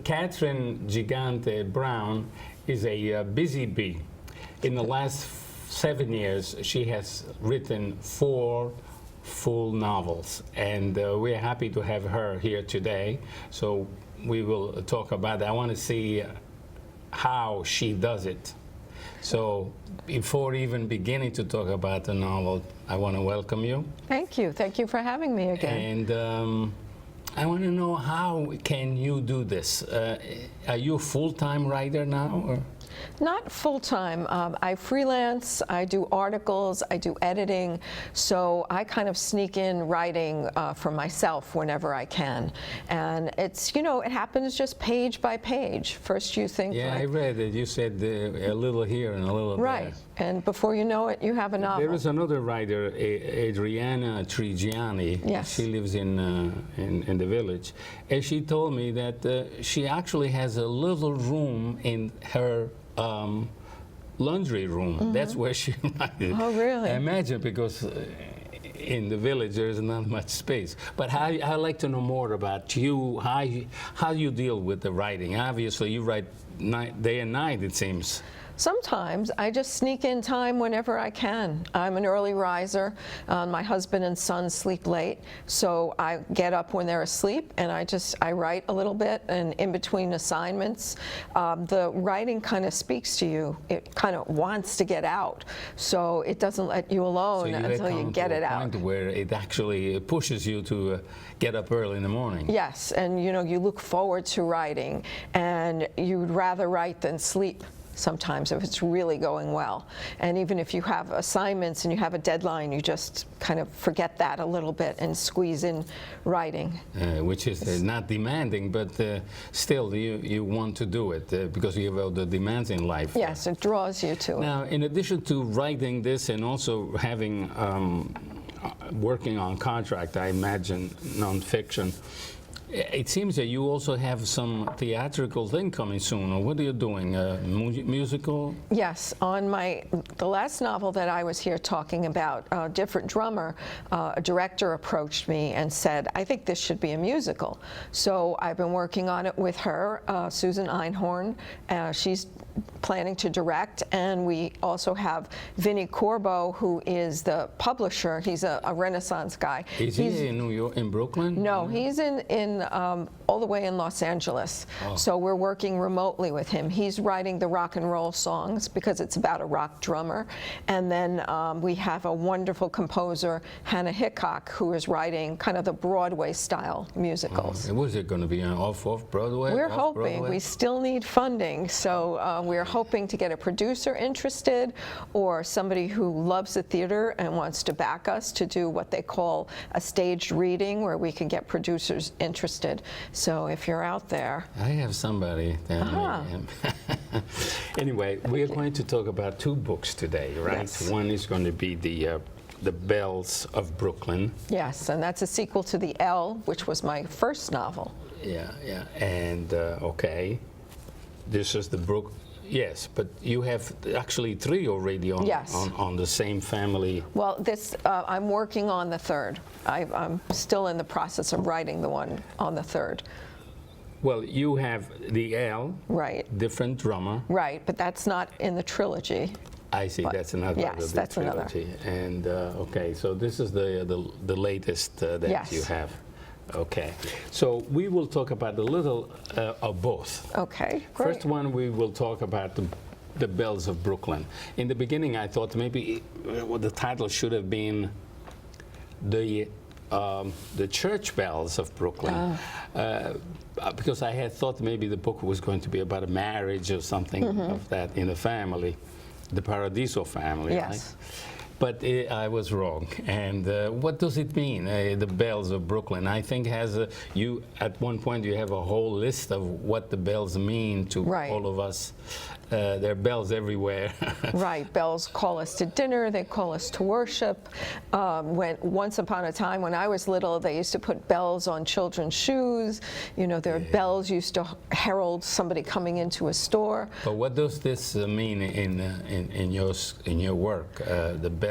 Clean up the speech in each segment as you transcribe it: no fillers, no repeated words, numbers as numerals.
Catherine Gigante-Brown is a busy bee. In the last 7 years, she has written 4 full novels, and we're happy to have her here today. So we will talk about that. I want to see how she does it. So before even beginning to talk about the novel, I want to welcome you. Thank you. Thank you for having me again. And I want to know, how can you do this? Are you a full-time writer now? Or? Not full-time. I freelance, I do articles, I do editing, so I kind of sneak in writing for myself whenever I can. And it's, you know, it happens just page by page. First you think, yeah, like, I read it. You said a little here and a little right. there. And before you know it, you have a novel. There is another writer, Adriana Trigiani. Yes. She lives in the village. And she told me that she actually has a little room in her laundry room. Mm-hmm. That's where she writes. Oh, really? Imagine, because in the village there is not much space. But I'd like to know more about you, how you deal with the writing. Obviously, you write day and night, it seems. Sometimes I just sneak in time whenever I can. I'm an early riser. My husband and son sleep late, so I get up when they're asleep and I write a little bit, and in between assignments. The writing kind of speaks to you. It kind of wants to get out, so it doesn't let you alone until you get it out. Point where it actually pushes you to get up early in the morning. Yes, and you know, you look forward to writing, and you'd rather write than sleep sometimes if it's really going well. And even if you have assignments and you have a deadline, you just kind of forget that a little bit and squeeze in writing. Which is not demanding, but still you want to do it because you have all the demands in life. Yes, it draws you to it. Now, in addition to writing this and also having working on contract, I imagine, nonfiction, it seems that you also have some theatrical thing coming soon. Or what are you doing? Musical? Yes, on the last novel that I was here talking about, Different Drummer, a director approached me and said, I think this should be a musical. So I've been working on it with her, Susan Einhorn. She's planning to direct, and we also have Vinnie Corbo, who is the publisher. He's a Renaissance guy. Is he in New York, in Brooklyn? No, he's in all the way in Los Angeles. Oh. So we're working remotely with him. He's writing the rock and roll songs because it's about a rock drummer. And then we have a wonderful composer, Hannah Hickok, who is writing kind of the Broadway style musicals. Was it going to be off Broadway? We're hoping. We still need funding, so we're hoping to get a producer interested or somebody who loves the theater and wants to back us to do what they call a staged reading, where we can get producers interested. So if you're out there. I have somebody. Anyway, we are going to talk about 2 books today, right? Yes. One is going to be the Bells of Brooklyn. Yes, and that's a sequel to The L, which was my first novel. Yeah. And okay, this is the Brook. Yes, but you have actually 3 already on the same family. Well, this I'm working on the 3rd. I'm still in the process of writing the one on the 3rd. Well, you have the L, right? Different Drummer, right? But that's not in the trilogy. I see. But that's another. Yes, that's trilogy. Another. And okay, so this is the latest that you have. Okay, so we will talk about a little of both. Okay, great. First one, we will talk about the Bells of Brooklyn. In the beginning, I thought maybe the title should have been the Church Bells of Brooklyn, because I had thought maybe the book was going to be about a marriage or something of that in a family, the Paradiso family. Yes. Right? But I was wrong. And what does it mean, the Bells of Brooklyn? I think you at one point you have a whole list of what the bells mean to all of us. There are bells everywhere. Right, bells call us to dinner, they call us to worship. Once upon a time when I was little, they used to put bells on children's shoes. You know, their bells used to herald somebody coming into a store. But what does this mean in your work, the bells?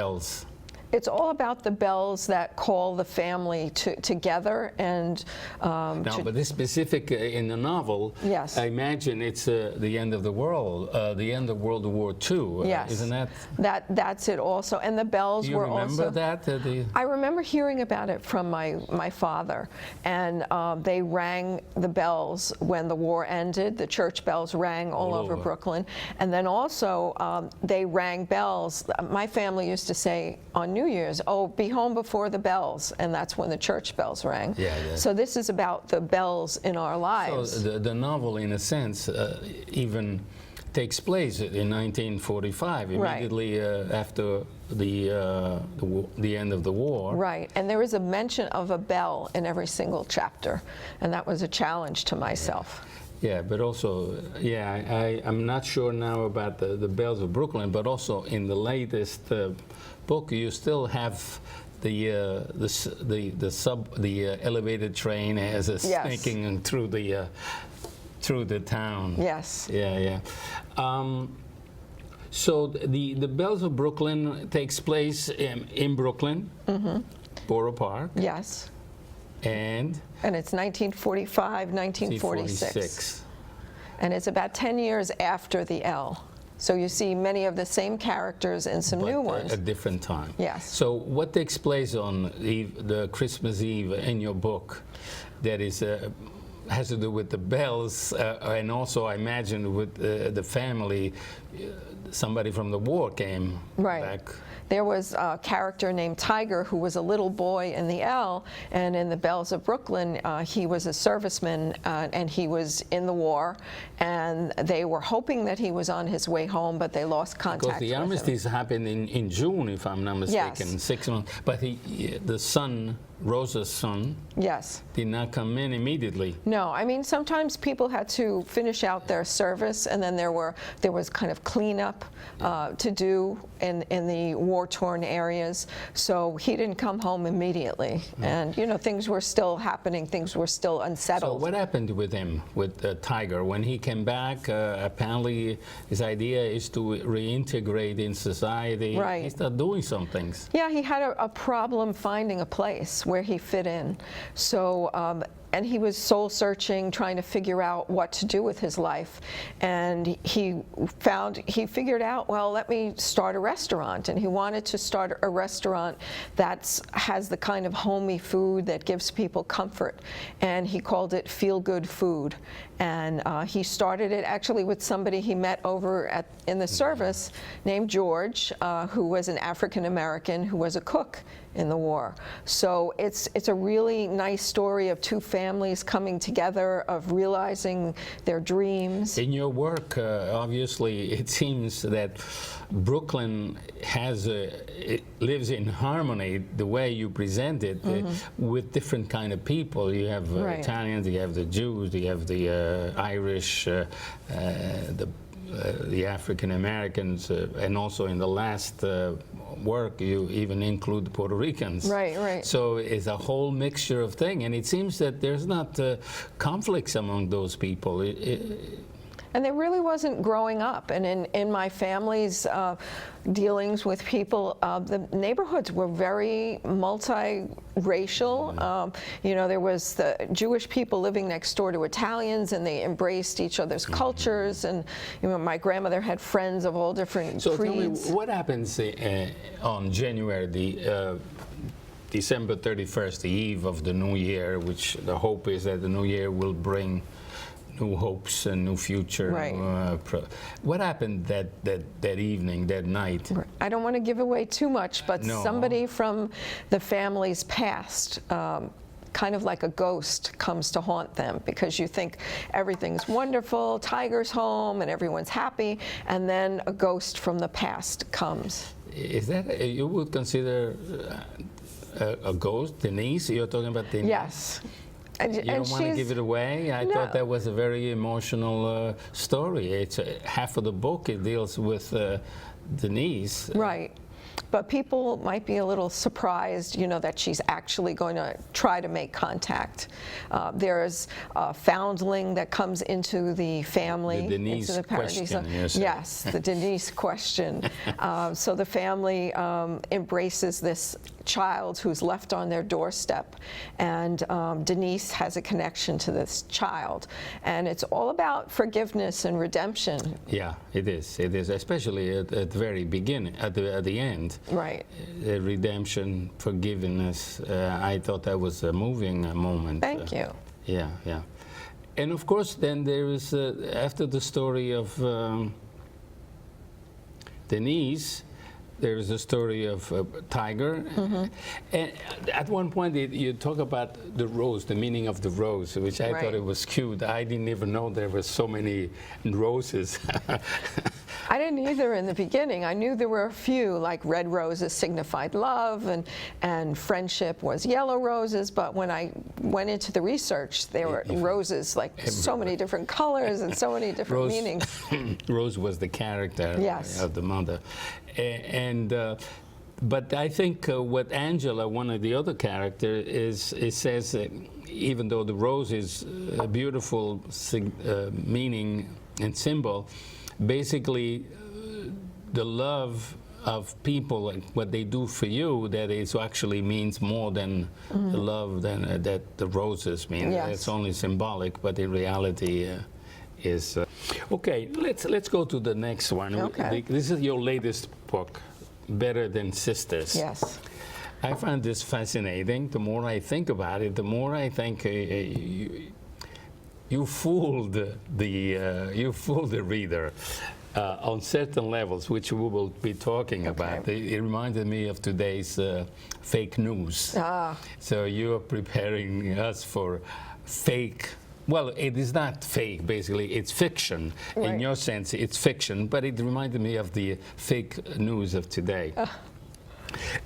it's all about the bells that call the family together and Now, but this specific in the novel, yes. I imagine it's the end of the world, the end of World War II. Yes. Isn't that? That's it also. And the bells Do you were remember also. that? I remember hearing about it from my father, and they rang the bells when the war ended. The church bells rang all over Brooklyn, and then also they rang bells. My family used to say on New Year's, "Oh, be home before the bells," and that's when the church bells rang. Yeah, yeah. So this is about the bells in our lives. So the novel, in a sense, even takes place in 1945, immediately after the end of the war. Right, and there is a mention of a bell in every single chapter, and that was a challenge to myself. Yeah, but also, I'm not sure now about the bells of Brooklyn, but also in the latest book, you still have the elevated train as a sneaking through the town. Yes. Yeah. So the Bells of Brooklyn takes place in Brooklyn, Borough Park. Yes. And it's 1945, 1946. And it's about 10 years after the L. So you see many of the same characters and some new ones. At a different time. Yes. So what takes place on the Christmas Eve in your book that is has to do with the bells, and also I imagine with the family, somebody from the war came back. There was a character named Tiger who was a little boy in the L, and in the Bells of Brooklyn, he was a serviceman, and he was in the war, and they were hoping that he was on his way home, but they lost contact with him. Because the armistice happened in June, if I'm not mistaken, Yes. 6 months. But the son, Rosa's son, yes, did not come in immediately. No, I mean sometimes people had to finish out their service, and then there was kind of cleanup to do in the war-torn areas. So he didn't come home immediately, and things were still happening. Things were still unsettled. So what happened with him, with Tiger, when he came back? Apparently, his idea is to reintegrate in society. Right. He started doing some things. Yeah, he had a problem finding a place where he fit in. So, and he was soul searching, trying to figure out what to do with his life. And he figured out, well, let me start a restaurant. And he wanted to start a restaurant that has the kind of homey food that gives people comfort. And he called it Feel Good Food. And he started it actually with somebody he met over in the service named George, who was an African American who was a cook in the war. So it's a really nice story of two families coming together, of realizing their dreams. In your work, obviously, it seems that Brooklyn it lives in harmony, the way you present it, with different kind of people. You have Italians, you have the Jews, you have the Irish, the African Americans, and also in the last work you even include the Puerto Ricans. Right. So it's a whole mixture of things, and it seems that there's not conflicts among those people. And there really wasn't growing up. And in my family's dealings with people, the neighborhoods were very multi-racial. There was the Jewish people living next door to Italians, and they embraced each other's cultures. And my grandmother had friends of all different creeds. Tell me, what happens on January, December 31st, the eve of the New Year, which the hope is that the New Year will bring new hopes and new future. Right. What happened that evening, that night? I don't want to give away too much, but somebody from the family's past, kind of like a ghost, comes to haunt them, because you think everything's wonderful, Tiger's home, and everyone's happy, and then a ghost from the past comes. Is that, you would consider a ghost? Denise? You're talking about Denise? Yes. You don't want to give it away? I thought that was a very emotional story. It's half of the book, it deals with Denise. Right. But people might be a little surprised, that she's actually going to try to make contact. There's a foundling that comes into the family. The Denise into the Paradiso. question. Yes, the Denise question. So the family embraces this child who's left on their doorstep, and Denise has a connection to this child, and it's all about forgiveness and redemption. Yeah, it is. It is, especially at the very beginning, at the end. Right. Redemption, forgiveness. I thought that was a moving moment. Thank you. Yeah, yeah. And of course, then there is after the story of Denise, there is a story of Tiger. And at one point you talk about the rose, the meaning of the rose, which I thought it was cute. I didn't even know there were so many roses. I didn't either in the beginning. I knew there were a few, like red roses signified love, and friendship was yellow roses. But when I went into the research, there were roses, like so many different colors and so many different meanings. Rose was the character of the mother. But I think what Angela, one of the other characters, it says even though the rose is a beautiful meaning and symbol, basically the love of people, like what they do for you, that is actually means more than the love that the roses mean. Yes. It's only symbolic, but in reality is. Okay, let's go to the next one. Okay. This is your latest book, Better Than Sisters. Yes. I find this fascinating. The more I think about it, the more I think you fooled the reader on certain levels, which we will be talking about. It reminded me of today's fake news. So you are preparing us for fake. Well, it is not fake, basically. It's fiction. Right. In your sense, it's fiction, but it reminded me of the fake news of today.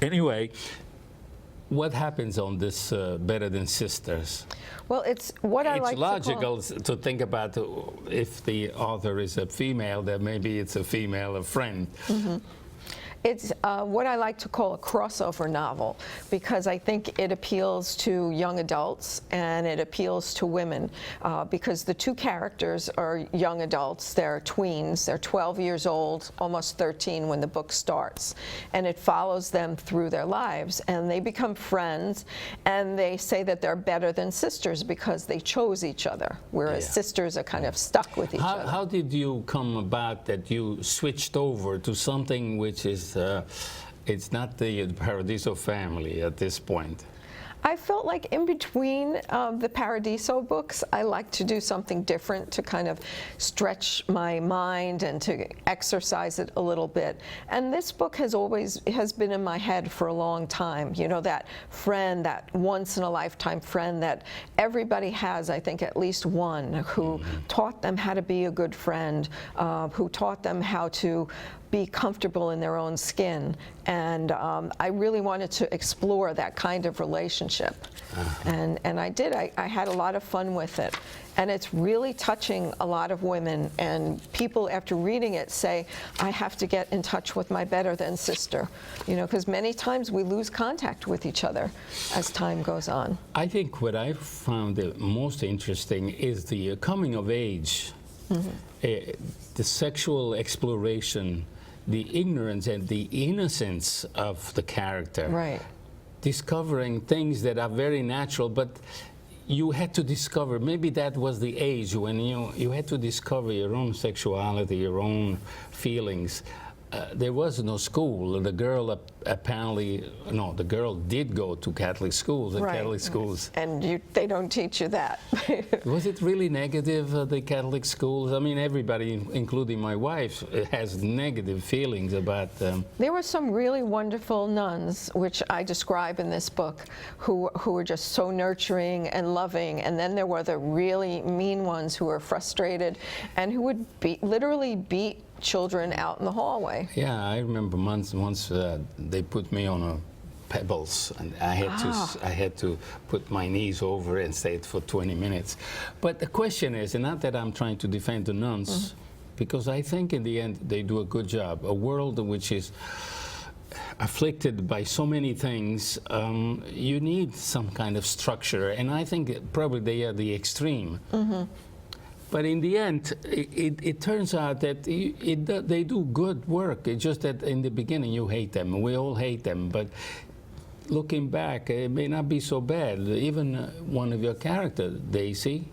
Anyway, what happens on this Better Than Sisters? Well, it's what I like to call... It's logical to think about if the author is a female, that maybe it's a female, a friend. It's what I like to call a crossover novel, because I think it appeals to young adults and it appeals to women, because the two characters are young adults. They're tweens. They're 12 years old, almost 13 when the book starts, and it follows them through their lives, and they become friends, and they say that they're better than sisters because they chose each other, whereas sisters are kind of stuck with each other. How did you come about that you switched over to something which is it's not the Paradiso family at this point? I felt like in between the Paradiso books, I like to do something different to kind of stretch my mind and to exercise it a little bit. And this book has been in my head for a long time. You know, that friend, that once-in-a-lifetime friend that everybody has, I think at least one, who taught them how to be a good friend, who taught them how to be comfortable in their own skin. And I really wanted to explore that kind of relationship. And I did. I had a lot of fun with it. And it's really touching a lot of women. And people, after reading it, say, I have to get in touch with my better than sister. You know, because many times we lose contact with each other as time goes on. I think what I found the most interesting is the coming of age, the sexual exploration, the ignorance and the innocence of the character. Right. Discovering things that are very natural, but you had to discover, maybe that was the age when you had to discover your own sexuality, your own feelings. There was no school. The girl apparently, no, the girl did go to Catholic schools, Catholic schools. And they don't teach you that. Was it really negative, the Catholic schools? I mean, everybody, including my wife, has negative feelings about them. There were some really wonderful nuns, which I describe in this book, who were just so nurturing and loving. And then there were the really mean ones who were frustrated and who would literally beat children out in the hallway. Yeah, I remember once they put me on pebbles, and I had to put my knees over and stay for 20 minutes. But the question is, and not that I'm trying to defend the nuns, because I think in the end they do a good job. A world which is afflicted by so many things, you need some kind of structure, and I think probably they are the extreme. But in the end, it turns out that they do good work. It's just that in the beginning you hate them. We all hate them, but looking back, it may not be so bad. Even one of your characters, Daisy,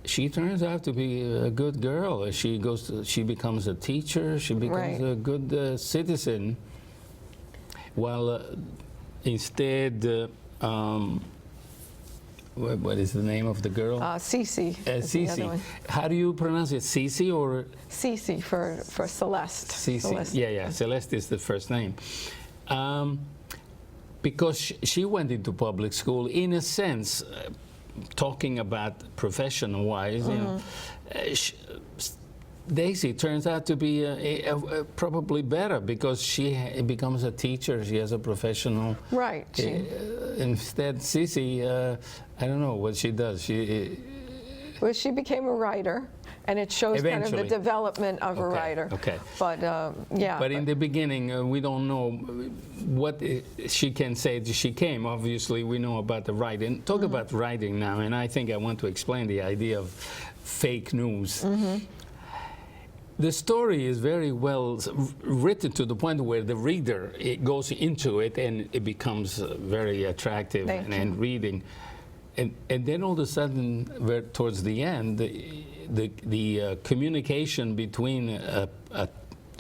she turns out to be a good girl. She becomes a teacher. She becomes a good citizen. While instead, what is the name of the girl? Cece. Cece. How do you pronounce it? Cece or? Cece for Celeste. Cece. Celeste. Yeah. Celeste is the first name. Because she went into public school, in a sense, talking about profession-wise, you know, Daisy turns out to be probably better because she becomes a teacher. She has a professional. Right. Instead, Cece, I don't know what she does. Well, she became a writer, and it shows kind of the development of a writer. Okay. But yeah. But in the beginning, we don't know what she can say. She came. Obviously, we know about the writing. Talk about writing now, and I think I want to explain the idea of fake news. The story is very well written to the point where the reader goes into it and it becomes very attractive and reading. And then all of a sudden, towards the end, the communication between a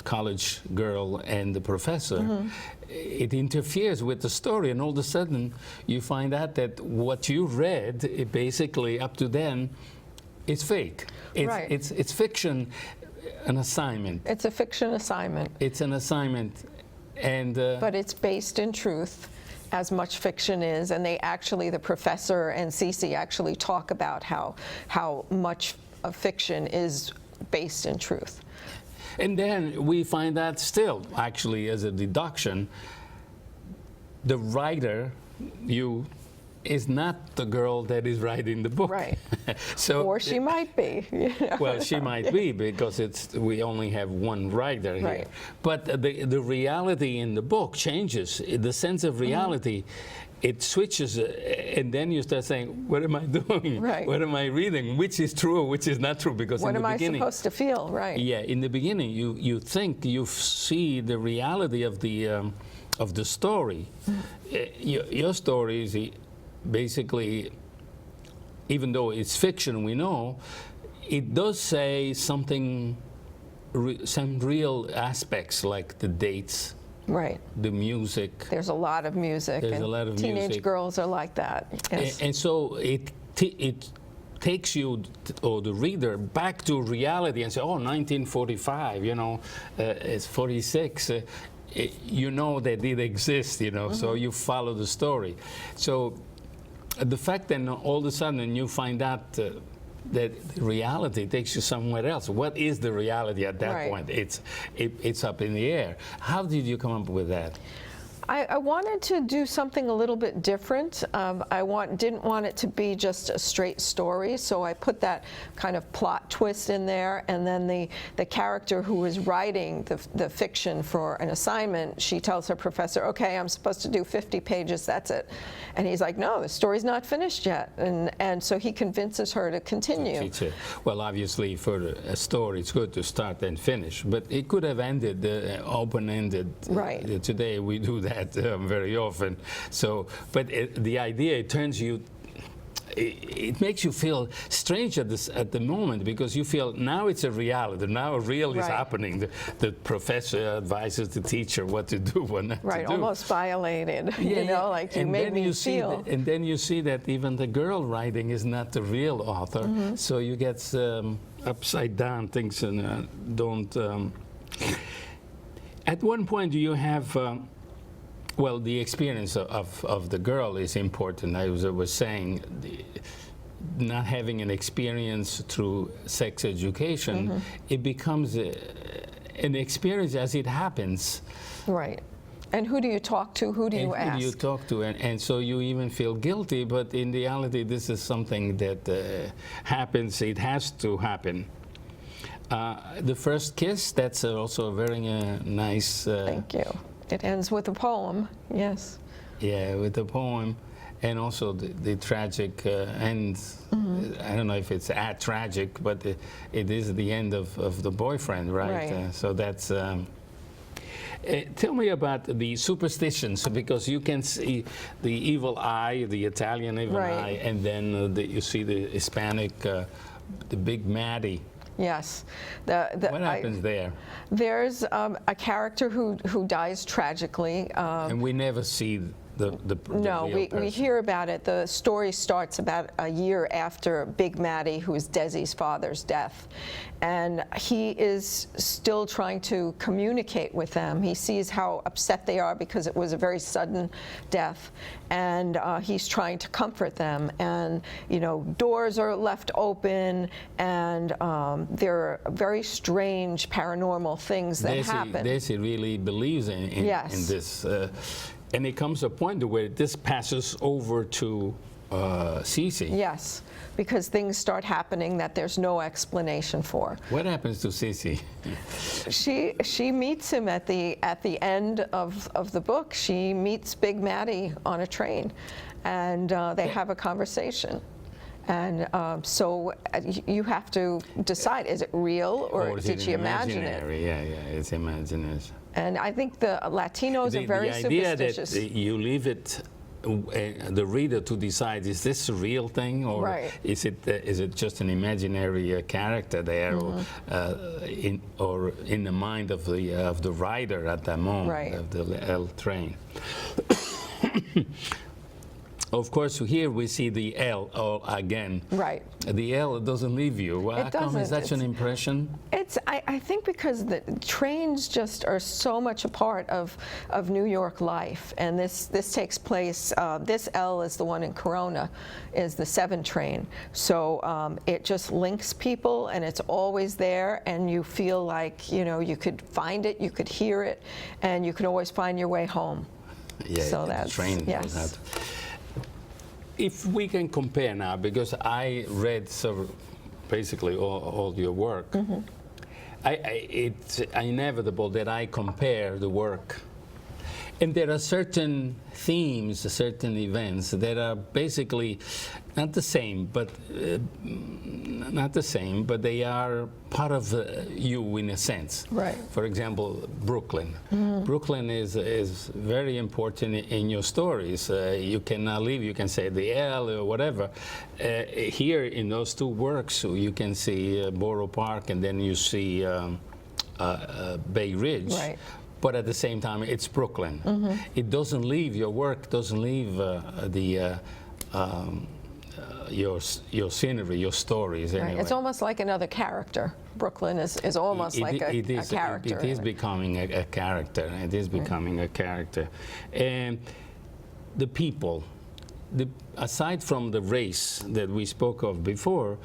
college girl and the professor, it interferes with the story, and all of a sudden you find out that what you read, it basically up to then, is fake. It's fiction, an assignment. It's a fiction assignment. It's an assignment, and but it's based in truth, as much fiction is, and the professor and Cece actually talk about how much of fiction is based in truth. And then we find that still, actually, as a deduction, the writer, is not the girl that is writing the book. Right. So, or she might be. You know? Well, she might be, because we only have one writer here. But the reality in the book changes. The sense of reality, it switches, and then you start saying, what am I doing? What am I reading? Which is true, which is not true? Because what in the beginning, am I supposed to feel? Right. Yeah, in the beginning, you think you see the reality of the story. Your story is basically, even though it's fiction, we know, it does say something, some real aspects, like the dates, the music. There's a lot of music. There's a lot of teenage music. girls are like that. Yes. And so it takes you, or the reader, back to reality and say, oh, 1945, you know, it's 46. You know that it exists, you know, so you follow the story. So the fact that all of a sudden you find out that reality takes you somewhere else. What is the reality at that point? It's up in the air. How did you come up with that? I wanted to do something a little bit different. Didn't want it to be just a straight story, so I put that kind of plot twist in there, and then the character who is writing the fiction for an assignment, she tells her professor, okay, I'm supposed to do 50 pages, that's it. And he's like, no, the story's not finished yet. And so he convinces her to continue. Well, obviously, for a story, it's good to start and finish, but it could have ended open-ended. Right. Today we do that very often. So, but the idea, it turns you, it makes you feel strange at the moment, because you feel now it's a reality. Now a real is happening. The professor advises the teacher what to do, what not to do. Almost violated. You know, like you made me feel. And then you see that even the girl writing is not the real author. So you get upside down things and don't. At one point, do you have? Well, the experience of the girl is important. I was saying, not having an experience through sex education, it becomes an experience as it happens. Right. And who do you talk to? Who do you ask? Who do you talk to? And so you even feel guilty, but in reality, this is something that happens. It has to happen. The first kiss, that's also a very nice Thank you. It ends with a poem, yes. Yeah, with the poem, and also the tragic end. I don't know if it's tragic, but it is the end of the boyfriend, right? Right. So that's. Tell me about the superstitions, because you can see the evil eye, the Italian evil Right. eye, and then you see the Hispanic, the Big Maddie. Yes. What happens there? There's a character who dies tragically. And we never see the No, real we person. hear about it. The story starts about a year after Big Maddie, who is Desi's father's death. And he is still trying to communicate with them. He sees how upset they are because it was a very sudden death. And he's trying to comfort them. And, you know, doors are left open, and there are very strange paranormal things that happen. Desi really believes in Yes. this. And it comes to a point where this passes over to Cece. Yes, because things start happening that there's no explanation for. What happens to Cece? She meets him at the end of the book. She meets Big Maddie on a train, and they have a conversation. And so you have to decide, is it real or is did it she imagine it? imaginary? Yeah, it's imaginary. And I think the Latinos are very the idea superstitious. that you leave it the reader to decide, is this a real thing, or Right. is it just an imaginary character there, or in the mind of the writer at that moment, Right. of the L train. Of course, here we see the L again. Right. The L doesn't leave you. How come? Is that an impression? I think because the trains just are so much a part of New York life, and this takes place. This L is the one in Corona, is the 7 train. So it just links people, and it's always there, and you feel like you could find it, you could hear it, and you can always find your way home. Yeah, So the that's train. yes. If we can compare now, because I read basically all your work, it's inevitable that I compare the work. And there are certain themes, certain events that are basically not the same, but they are part of you in a sense. Right. For example, Brooklyn. Brooklyn is very important in your stories. You cannot leave. You can say the L or whatever. Here in those 2 works, you can see Borough Park, and then you see Bay Ridge. Right. But at the same time, it's Brooklyn. It doesn't leave your work, doesn't leave your scenery, your stories. Right. Anyway. It's almost like another character. Brooklyn is almost like a character. It is becoming a character. It is becoming a character. And the people, aside from the race that we spoke of before,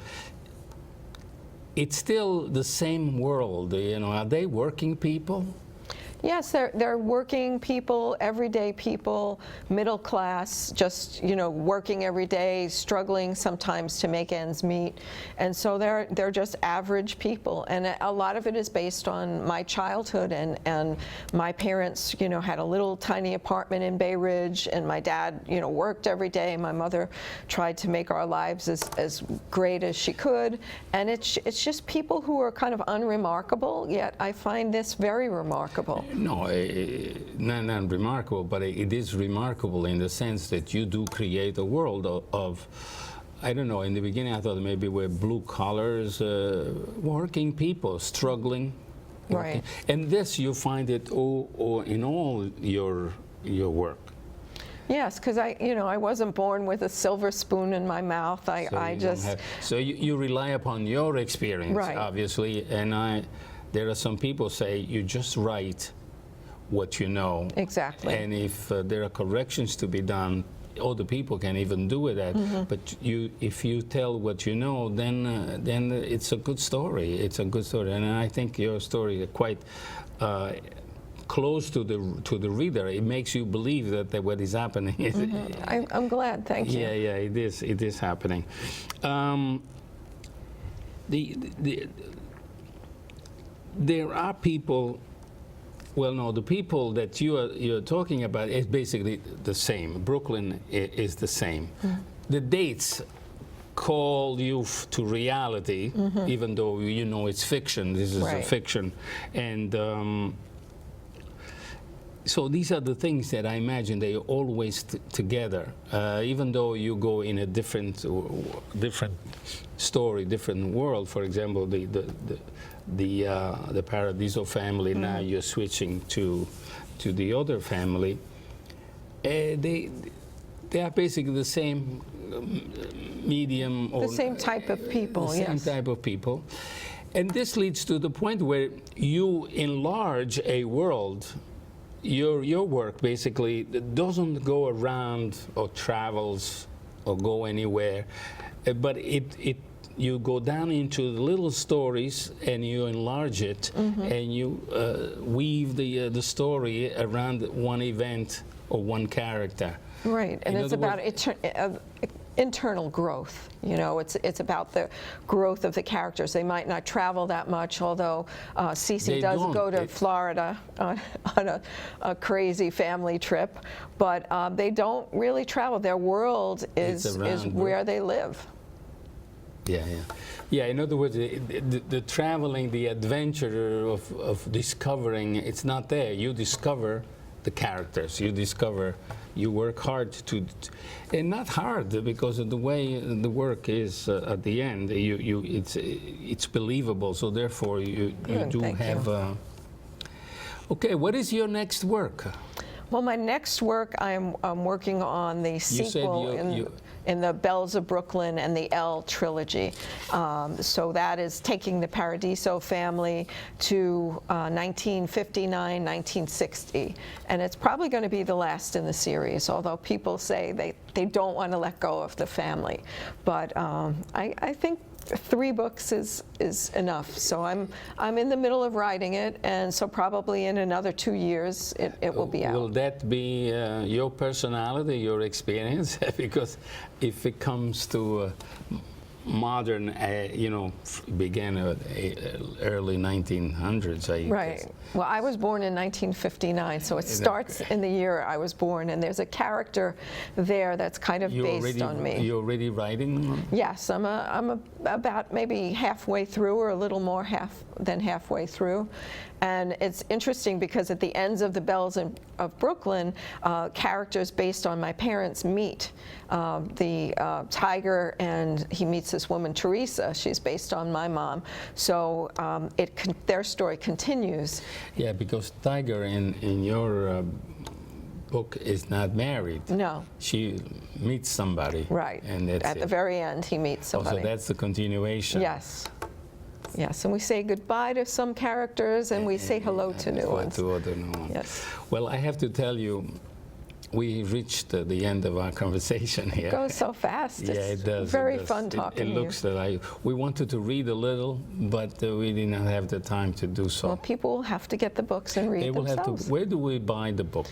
it's still the same world. Are they working people? Yes, they're working people, everyday people, middle class, just working every day, struggling sometimes to make ends meet, and so they're just average people. And a lot of it is based on my childhood, and my parents, had a little tiny apartment in Bay Ridge, and my dad, worked every day. My mother tried to make our lives as great as she could, and it's just people who are kind of unremarkable. Yet I find this very remarkable. No, not remarkable, but it is remarkable in the sense that you do create a world of I don't know, in the beginning I thought maybe we're blue collars, working people, struggling. Right. And this, you find it in all your work. Yes, because I wasn't born with a silver spoon in my mouth. So you rely upon your experience, Right. obviously, and there are some people say you just write what you know. Exactly. And if there are corrections to be done, other people can even do it. But if you tell what you know, then it's a good story. It's a good story, and I think your story is quite close to the reader. It makes you believe that what is happening is. I'm glad. Thank you. Yeah, it is. It is happening. There are people Well, no, the people that you're talking about is basically the same. Brooklyn is the same. The dates call you to reality, even though you know it's fiction. This is a fiction, and so these are the things that I imagine they are always together, even though you go in a different story, different world. For example, the Paradiso family. Now you're switching to the other family. They are basically the same medium, or the same type of people. The same type of people, and this leads to the point where you enlarge a world. Your work basically doesn't go around or travels or go anywhere, but you go down into the little stories and you enlarge it, and you weave the story around one event or one character. Right, and it's about internal growth. You know, it's about the growth of the characters. They might not travel that much, although Cece does go to Florida on a crazy family trip, but they don't really travel. Their world is where they live. Yeah. In other words, the traveling, the adventure of discovering, it's not there. You discover the characters. You work hard and not hard, because of the way the work is at the end. It's believable. So therefore, you do have. Okay, what is your next work? Well, my next work, I'm working on the sequel in the Bells of Brooklyn and the L trilogy. So that is taking the Paradiso family to 1959, 1960. And it's probably going to be the last in the series, although people say they don't want to let go of the family. But I think 3 books is enough. So I'm in the middle of writing it, and so probably in another 2 years it will be out. Will that be your personality, your experience? Because if it comes to modern, began early 1900s. Right. Well, I was born in 1959, so it starts in the year I was born, and there's a character there that's kind of based on me. You're already writing? Yes, I'm about maybe halfway through, or a little more than halfway through. And it's interesting because at the ends of the Bells of Brooklyn, characters based on my parents meet. The Tiger, and he meets this woman, Teresa. She's based on my mom. So their story continues. Yeah, because Tiger in your book is not married. No. She meets somebody. Right. And that's at the very end, he meets somebody. So that's the continuation. Yes. Yes, and we say goodbye to some characters, and we say hello to new ones. To other new ones. Yes. Well, I have to tell you, we reached the end of our conversation here. It goes so fast. Yeah, it does. Very fun talking to you. It looks that we wanted to read a little, but we did not have the time to do so. Well, people will have to get the books and read themselves. Where do we buy the book?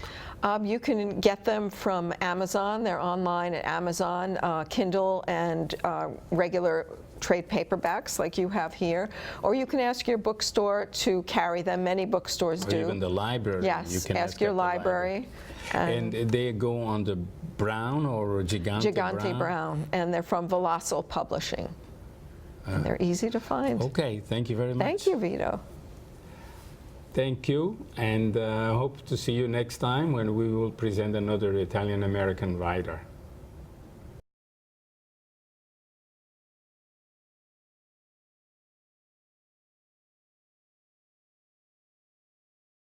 You can get them from Amazon. They're online at Amazon, Kindle, and regular trade paperbacks like you have here, or you can ask your bookstore to carry them. Many bookstores do. Or even the library. Yes, you can ask your library. And they go on the Brown or Gigante-Brown? Gigante-Brown, and they're from Velocil Publishing. And they're easy to find. Okay, thank you very much. Thank you, Vito. Thank you, and hope to see you next time when we will present another Italian-American writer.